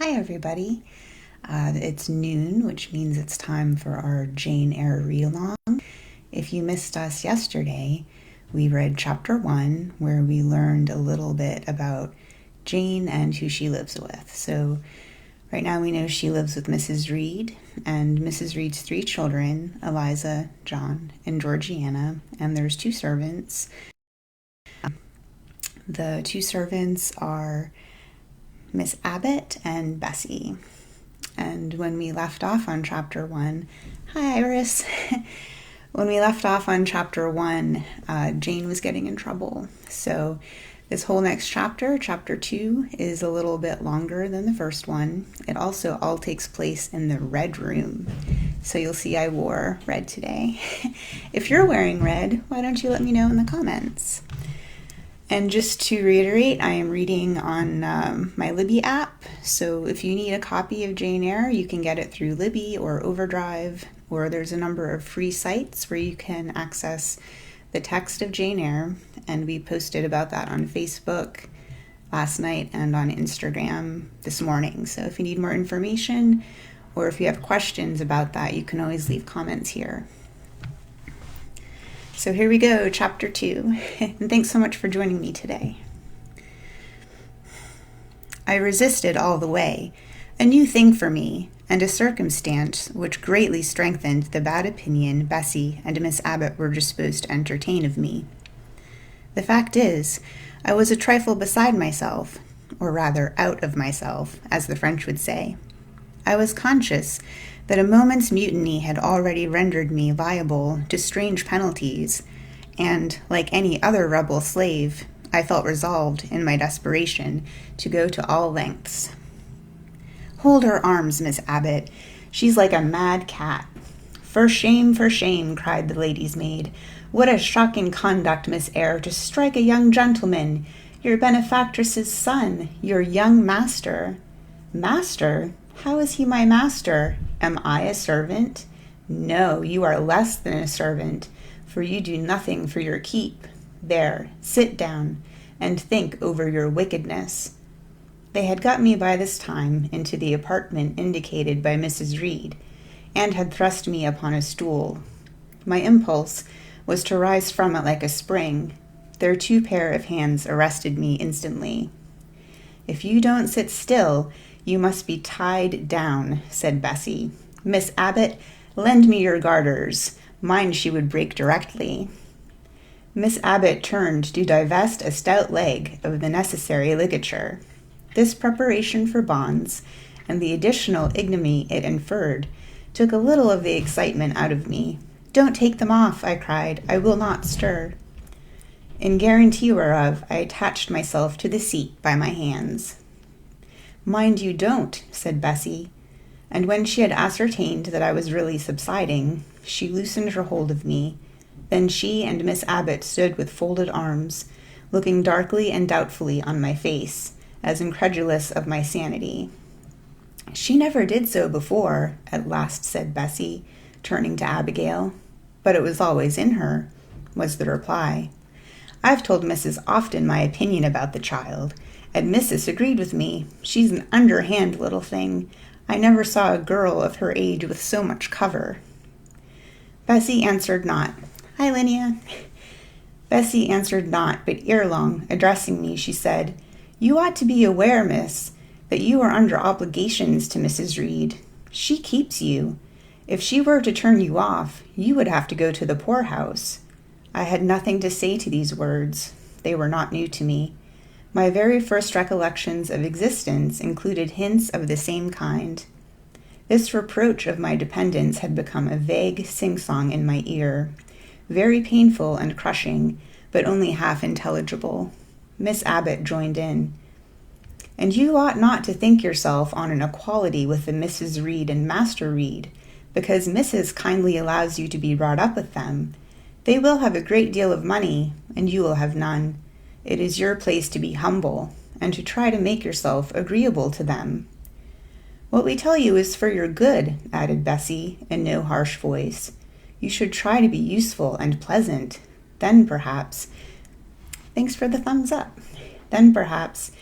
Hi, everybody. It's noon, which means it's time for our Jane Eyre read-along. If you missed us yesterday, we read chapter 1, where we learned a little bit about Jane and who she lives with. So right now we know she lives with Mrs. Reed, and Mrs. Reed's 3 children, Eliza, John, and Georgiana, and there's 2 servants. The 2 servants are Miss Abbott and Bessie. And when we left off on chapter 1, hi Iris. When we left off on chapter 1, Jane was getting in trouble. So this whole next chapter, chapter 2, is a little bit longer than the first one. It also all takes place in the red room. So you'll see I wore red today. If you're wearing red, why don't you let me know in the comments? And just to reiterate, I am reading on my Libby app, so if you need a copy of Jane Eyre, you can get it through Libby or Overdrive, or there's a number of free sites where you can access the text of Jane Eyre, and we posted about that on Facebook last night and on Instagram this morning. So if you need more information, or if you have questions about that, you can always leave comments here. So here we go, chapter 2, and thanks so much for joining me today. I resisted all the way, a new thing for me, and a circumstance which greatly strengthened the bad opinion Bessie and Miss Abbott were disposed to entertain of me. The fact is, I was a trifle beside myself, or rather out of myself, as the French would say. I was conscious that a moment's mutiny had already rendered me liable to strange penalties, and, like any other rebel slave, I felt resolved, in my desperation, to go to all lengths. "Hold her arms, Miss Abbott. She's like a mad cat." For shame, cried the lady's maid. "What a shocking conduct, Miss Eyre, to strike a young gentleman, your benefactress's son, your young master." "Master? How is he my master? Am I a servant?" "No, you are less than a servant, for you do nothing for your keep. There, sit down, and think over your wickedness." They had got me by this time into the apartment indicated by Mrs. Reed, and had thrust me upon a stool. My impulse was to rise from it like a spring. Their 2 pair of hands arrested me instantly. "If you don't sit still, you must be tied down," said Bessie. "Miss Abbott, lend me your garters. Mine she would break directly." Miss Abbott turned to divest a stout leg of the necessary ligature. This preparation for bonds, and the additional ignominy it inferred, took a little of the excitement out of me. "Don't take them off," I cried. "I will not stir." In guarantee whereof, I attached myself to the seat by my hands. "Mind you don't," said Bessie, and when she had ascertained that I was really subsiding, she loosened her hold of me. Then she and Miss Abbott stood with folded arms, looking darkly and doubtfully on my face, as incredulous of my sanity. "She never did so before," at last said Bessie, turning to Abigail. "But it was always in her," was the reply. "I've told Mrs. often my opinion about the child, and Mrs. agreed with me. She's an underhand little thing. I never saw a girl of her age with so much cover." Bessie answered not. "Hi, Linnea." Bessie answered not, but erelong, addressing me, she said, "You ought to be aware, miss, that you are under obligations to Mrs. Reed. She keeps you. If she were to turn you off, you would have to go to the poorhouse." I had nothing to say to these words. They were not new to me. My very first recollections of existence included hints of the same kind. This reproach of my dependence had become a vague sing-song in my ear, very painful and crushing, but only half intelligible. Miss Abbott joined in. "And you ought not to think yourself on an equality with the Mrs. Reed and Master Reed, because Mrs. kindly allows you to be brought up with them. They will have a great deal of money, and you will have none. It is your place to be humble, and to try to make yourself agreeable to them." "What we tell you is for your good," added Bessie, in no harsh voice. "You should try to be useful and pleasant. Then perhaps—" Thanks for the thumbs up. "Then perhaps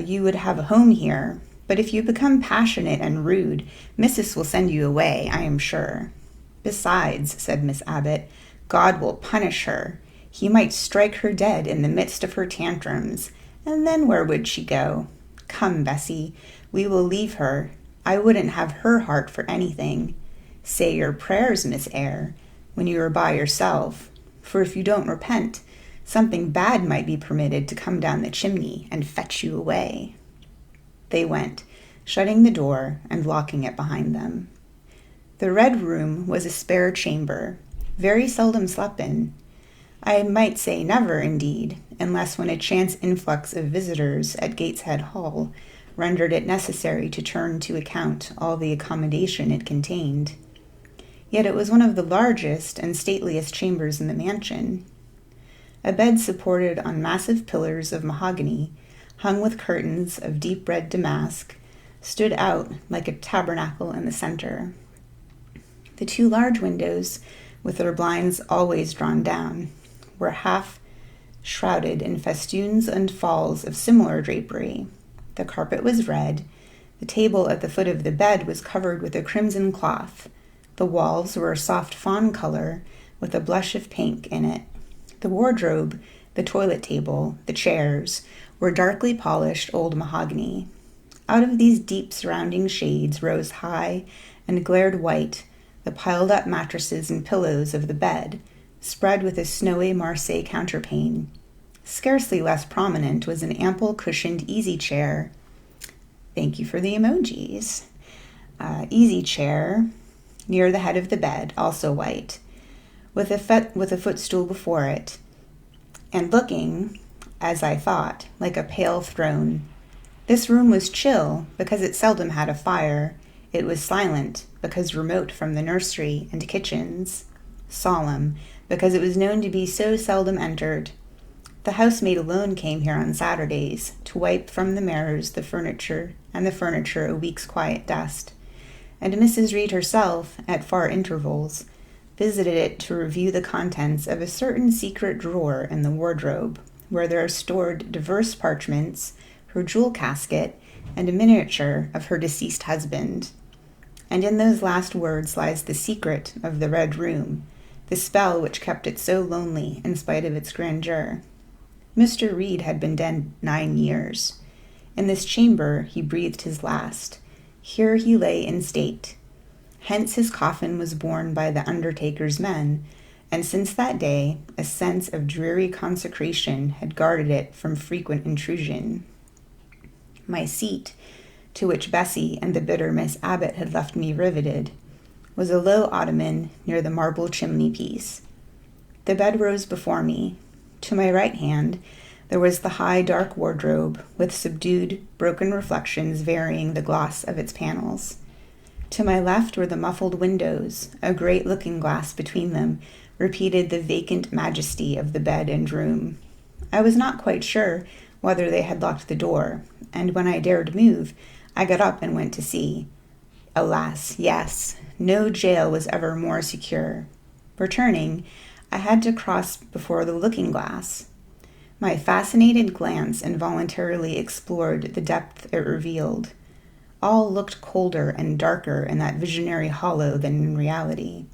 you would have a home here. But if you become passionate and rude, Missus will send you away, I am sure." "Besides," said Miss Abbott, "God will punish her. He might strike her dead in the midst of her tantrums, and then where would she go? Come, Bessie, we will leave her. I wouldn't have her heart for anything. Say your prayers, Miss Eyre, when you are by yourself, for if you don't repent, something bad might be permitted to come down the chimney and fetch you away." They went, shutting the door and locking it behind them. The Red Room was a spare chamber, very seldom slept in. I might say never, indeed, unless when a chance influx of visitors at Gateshead Hall rendered it necessary to turn to account all the accommodation it contained. Yet it was one of the largest and stateliest chambers in the mansion. A bed supported on massive pillars of mahogany, hung with curtains of deep red damask, stood out like a tabernacle in the center. The two large windows, with their blinds always drawn down, were half shrouded in festoons and falls of similar drapery. The carpet was red. The table at the foot of the bed was covered with a crimson cloth. The walls were a soft fawn color with a blush of pink in it. The wardrobe, the toilet table, the chairs were darkly polished old mahogany. Out of these deep surrounding shades rose high and glared white the piled-up mattresses and pillows of the bed, spread with a snowy Marseille counterpane. Scarcely less prominent was an ample cushioned easy chair. Thank you for the emojis. Easy chair near the head of the bed, also white, with a footstool before it, and looking, as I thought, like a pale throne. This room was chill because it seldom had a fire. It was silent because remote from the nursery and kitchens. Solemn because it was known to be so seldom entered. The housemaid alone came here on Saturdays to wipe from the mirrors the furniture a week's quiet dust. And Mrs. Reed herself, at far intervals, visited it to review the contents of a certain secret drawer in the wardrobe, where there are stored diverse parchments, her jewel casket, and a miniature of her deceased husband. And in those last words lies the secret of the Red Room, the spell which kept it so lonely in spite of its grandeur. Mr. Reed had been dead 9 years. In this chamber he breathed his last. Here he lay in state. Hence his coffin was borne by the undertaker's men, and since that day a sense of dreary consecration had guarded it from frequent intrusion. My seat, to which Bessie and the bitter Miss Abbott had left me riveted, was a low ottoman near the marble chimney-piece. The bed rose before me. To my right hand there was the high dark wardrobe, with subdued, broken reflections varying the gloss of its panels. To my left were the muffled windows. A great looking-glass between them repeated the vacant majesty of the bed and room. I was not quite sure whether they had locked the door, and when I dared move, I got up and went to see. Alas, yes, no jail was ever more secure. Returning, I had to cross before the looking-glass. My fascinated glance involuntarily explored the depth it revealed. All looked colder and darker in that visionary hollow than in reality,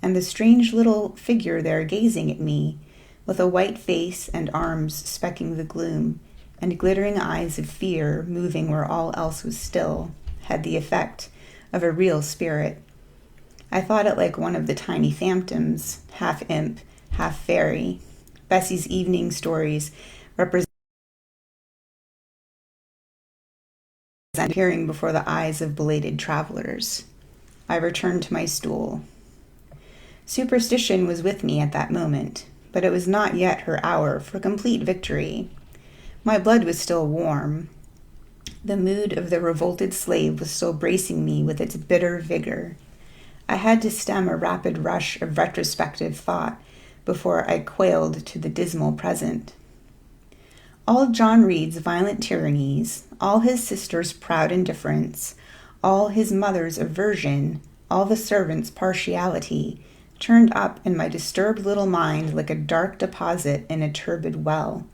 and the strange little figure there gazing at me, with a white face and arms specking the gloom, and glittering eyes of fear moving where all else was still, had the effect of a real spirit. I thought it like one of the tiny phantoms, half imp, half fairy. Bessie's evening stories represent appearing before the eyes of belated travelers. I returned to my stool. Superstition was with me at that moment, but it was not yet her hour for complete victory. My blood was still warm. The mood of the revolted slave was still bracing me with its bitter vigor. I had to stem a rapid rush of retrospective thought before I quailed to the dismal present. All John Reed's violent tyrannies, all his sister's proud indifference, all his mother's aversion, all the servants' partiality, turned up in my disturbed little mind like a dark deposit in a turbid well.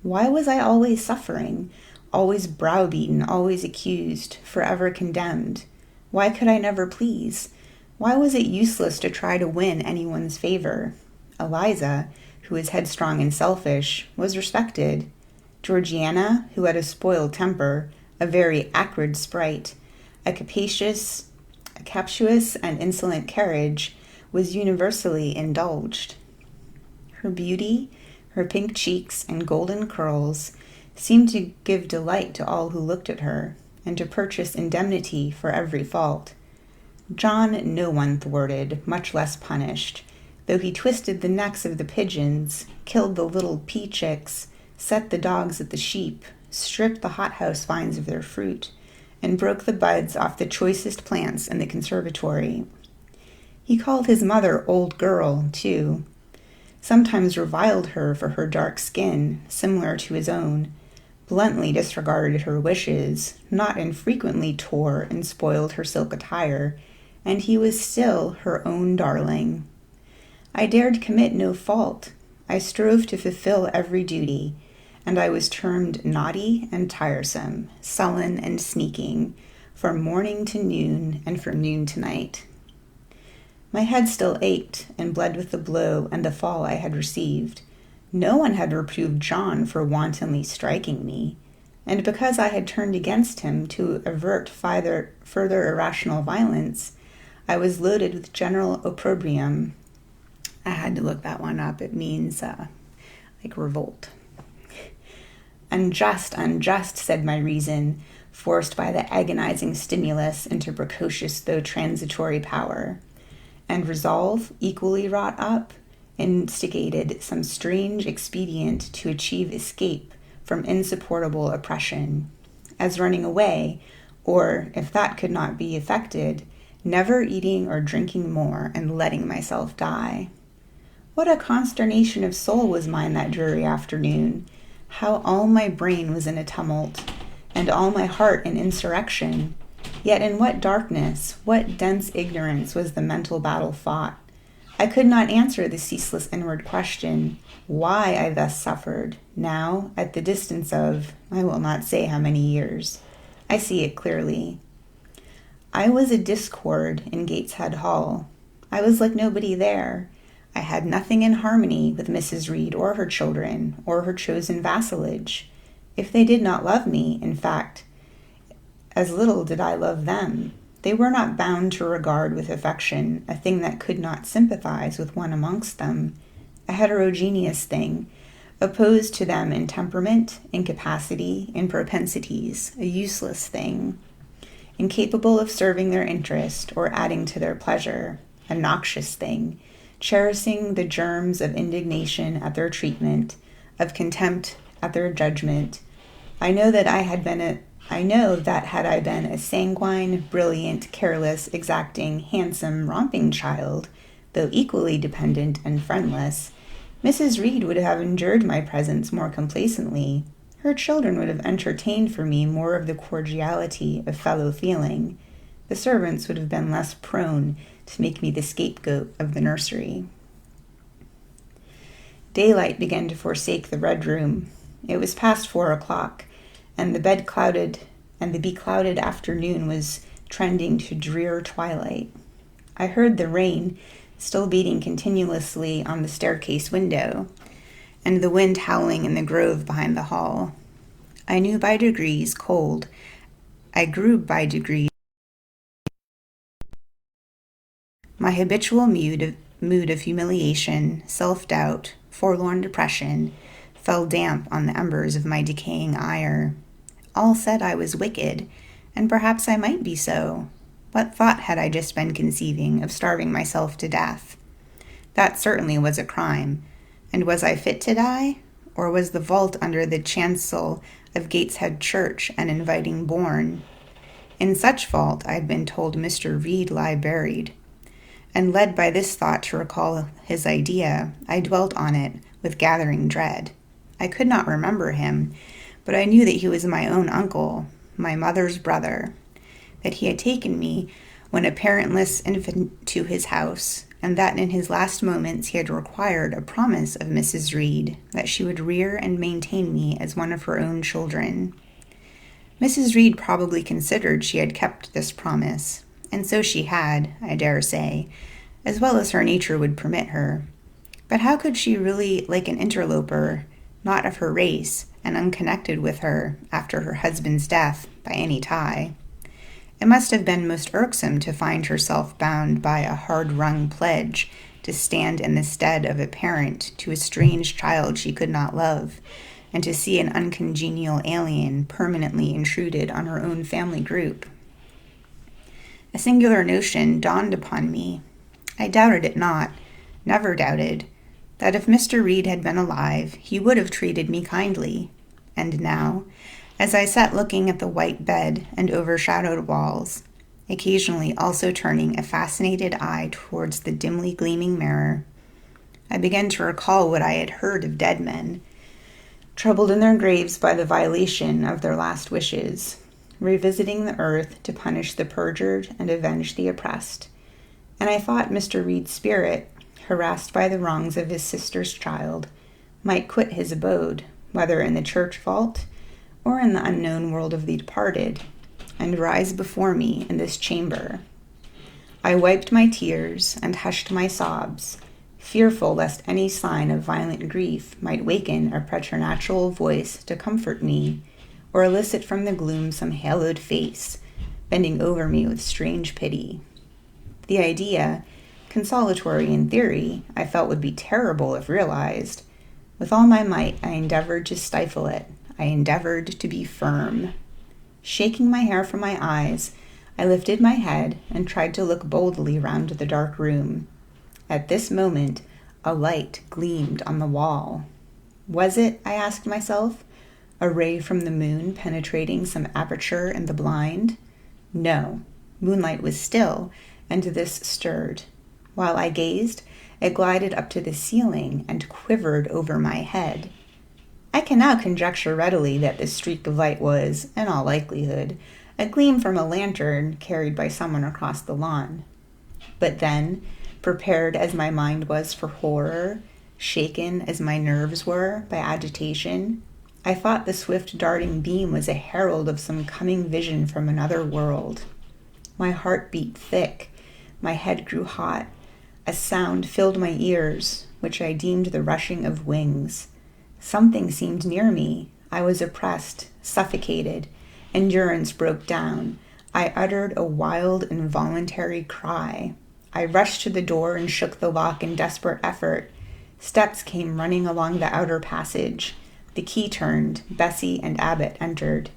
Why was I always suffering? always browbeaten, always accused, forever condemned. Why could I never please? Why was it useless to try to win anyone's favor? Eliza, who was headstrong and selfish, was respected. Georgiana, who had a spoiled temper, a very acrid sprite, a captious and insolent carriage, was universally indulged. Her beauty, her pink cheeks and golden curls seemed to give delight to all who looked at her, and to purchase indemnity for every fault. John no one thwarted, much less punished, though he twisted the necks of the pigeons, killed the little pea-chicks, set the dogs at the sheep, stripped the hothouse vines of their fruit, and broke the buds off the choicest plants in the conservatory. He called his mother old girl, too, sometimes reviled her for her dark skin, similar to his own, bluntly disregarded her wishes, not infrequently tore and spoiled her silk attire, and he was still her own darling. I dared commit no fault. I strove to fulfill every duty, and I was termed naughty and tiresome, sullen and sneaking, from morning to noon and from noon to night. My head still ached and bled with the blow and the fall I had received. No one had reproved John for wantonly striking me, and because I had turned against him to avert further irrational violence, I was loaded with general opprobrium. I had to look that one up. It means like revolt. Unjust, unjust, said my reason, forced by the agonizing stimulus into precocious though transitory power. And resolve, equally wrought up, instigated some strange expedient to achieve escape from insupportable oppression, as running away, or, if that could not be effected, never eating or drinking more and letting myself die. What a consternation of soul was mine that dreary afternoon! How all my brain was in a tumult, and all my heart in insurrection! Yet in what darkness, what dense ignorance was the mental battle fought! I could not answer the ceaseless inward question, why I thus suffered, now, at the distance of, I will not say how many years. I see it clearly. I was a discord in Gateshead Hall. I was like nobody there. I had nothing in harmony with Mrs. Reed or her children, or her chosen vassalage. If they did not love me, in fact, as little did I love them. They were not bound to regard with affection a thing that could not sympathize with one amongst them, a heterogeneous thing, opposed to them in temperament, in capacity, in propensities, a useless thing, incapable of serving their interest or adding to their pleasure, a noxious thing, cherishing the germs of indignation at their treatment, of contempt at their judgment. I know that had I been a sanguine, brilliant, careless, exacting, handsome, romping child, though equally dependent and friendless, Mrs. Reed would have endured my presence more complacently. Her children would have entertained for me more of the cordiality of fellow feeling. The servants would have been less prone to make me the scapegoat of the nursery. Daylight began to forsake the red room. It was past 4 o'clock, and the beclouded afternoon was trending to drear twilight. I heard the rain still beating continuously on the staircase window, and the wind howling in the grove behind the hall. I grew by degrees cold. My habitual mood of humiliation, self-doubt, forlorn depression, fell damp on the embers of my decaying ire. All said I was wicked, and perhaps I might be so. What thought had I just been conceiving of starving myself to death? That certainly was a crime. And was I fit to die? Or was the vault under the chancel of Gateshead Church an inviting bourne? In such vault I had been told Mr. Reed lie buried. And led by this thought to recall his idea, I dwelt on it with gathering dread. I could not remember him, but I knew that he was my own uncle, my mother's brother, that he had taken me when a parentless infant to his house, and that in his last moments he had required a promise of Mrs. Reed that she would rear and maintain me as one of her own children. Mrs. Reed probably considered she had kept this promise, and so she had, I dare say, as well as her nature would permit her. But how could she really like an interloper, not of her race, and unconnected with her after her husband's death by any tie? It must have been most irksome to find herself bound by a hard-wrung pledge to stand in the stead of a parent to a strange child she could not love, and to see an uncongenial alien permanently intruded on her own family group. A singular notion dawned upon me. I doubted it not, never doubted, that if Mr. Reed had been alive, he would have treated me kindly. And now, as I sat looking at the white bed and overshadowed walls, occasionally also turning a fascinated eye towards the dimly gleaming mirror, I began to recall what I had heard of dead men, troubled in their graves by the violation of their last wishes, revisiting the earth to punish the perjured and avenge the oppressed. And I thought Mr. Reed's spirit, harassed by the wrongs of his sister's child, might quit his abode, whether in the church vault or in the unknown world of the departed, and rise before me in this chamber. I wiped my tears and hushed my sobs, fearful lest any sign of violent grief might waken a preternatural voice to comfort me, or elicit from the gloom some haloed face, bending over me with strange pity. The idea, consolatory in theory, I felt would be terrible if realized. With all my might, I endeavored to stifle it. I endeavored to be firm. Shaking my hair from my eyes, I lifted my head and tried to look boldly round the dark room. At this moment, a light gleamed on the wall. Was it, I asked myself, a ray from the moon penetrating some aperture in the blind? No, moonlight was still, and this stirred. While I gazed, it glided up to the ceiling and quivered over my head. I can now conjecture readily that this streak of light was, in all likelihood, a gleam from a lantern carried by someone across the lawn. But then, prepared as my mind was for horror, shaken as my nerves were by agitation, I thought the swift darting beam was a herald of some coming vision from another world. My heart beat thick, my head grew hot, a sound filled my ears, which I deemed the rushing of wings. Something seemed near me. I was oppressed, suffocated. Endurance broke down. I uttered a wild, involuntary cry. I rushed to the door and shook the lock in desperate effort. Steps came running along the outer passage. The key turned. Bessie and Abbott entered.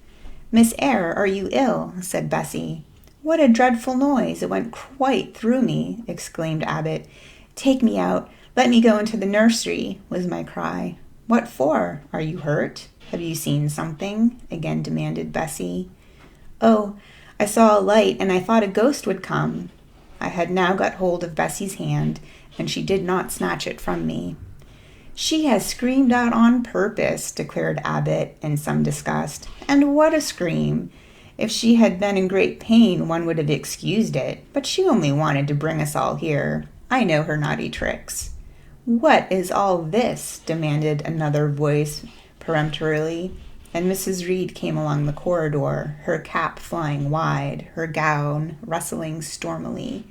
"Miss Eyre, are you ill?" said Bessie. "What a dreadful noise! It went quite through me," exclaimed Abbott. "Take me out. Let me go into the nursery," was my cry. "What for? Are you hurt? Have you seen something?" again demanded Bessie. "Oh, I saw a light, and I thought a ghost would come." I had now got hold of Bessie's hand, and she did not snatch it from me. "She has screamed out on purpose," declared Abbott in some disgust. "And what a scream! If she had been in great pain, one would have excused it, but she only wanted to bring us all here. I know her naughty tricks." "What is all this?" demanded another voice peremptorily, and Mrs. Reed came along the corridor, her cap flying wide, her gown rustling stormily.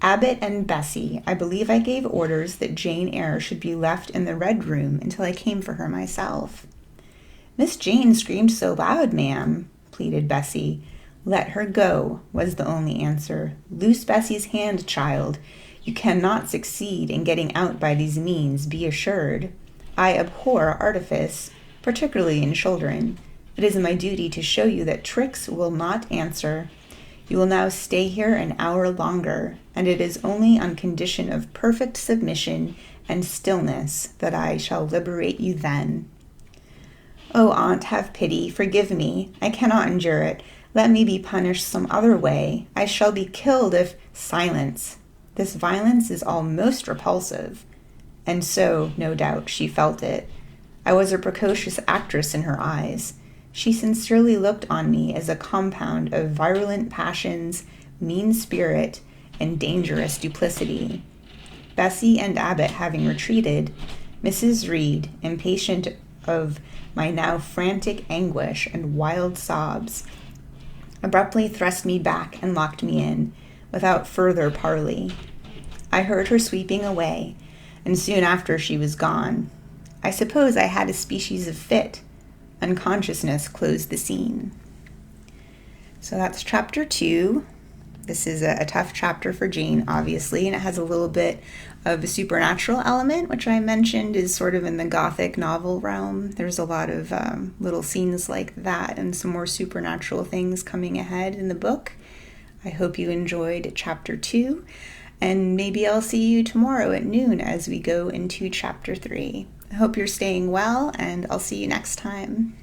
"Abbott and Bessie, I believe I gave orders that Jane Eyre should be left in the red room until I came for her myself." "Miss Jane screamed so loud, ma'am," pleaded Bessie. "Let her go," was the only answer. "Loose Bessie's hand, child. You cannot succeed in getting out by these means, be assured. I abhor artifice, particularly in children. It is my duty to show you that tricks will not answer. You will now stay here an hour longer, and it is only on condition of perfect submission and stillness that I shall liberate you then." "Oh, aunt, have pity, forgive me. I cannot endure it. Let me be punished some other way. I shall be killed if—" "Silence. This violence is all most repulsive." And so, no doubt, she felt it. I was a precocious actress in her eyes. She sincerely looked on me as a compound of virulent passions, mean spirit, and dangerous duplicity. Bessie and Abbott having retreated, Mrs. Reed, impatient of my now frantic anguish and wild sobs, abruptly thrust me back and locked me in, without further parley. I heard her sweeping away, and soon after she was gone. I suppose I had a species of fit. Unconsciousness closed the scene. So that's chapter 2. This is a tough chapter for Jane, obviously, and it has a little bit of a supernatural element, which I mentioned is sort of in the Gothic novel realm. There's a lot of little scenes like that and some more supernatural things coming ahead in the book. I hope you enjoyed chapter 2, and maybe I'll see you tomorrow at noon as we go into chapter 3. I hope you're staying well, and I'll see you next time.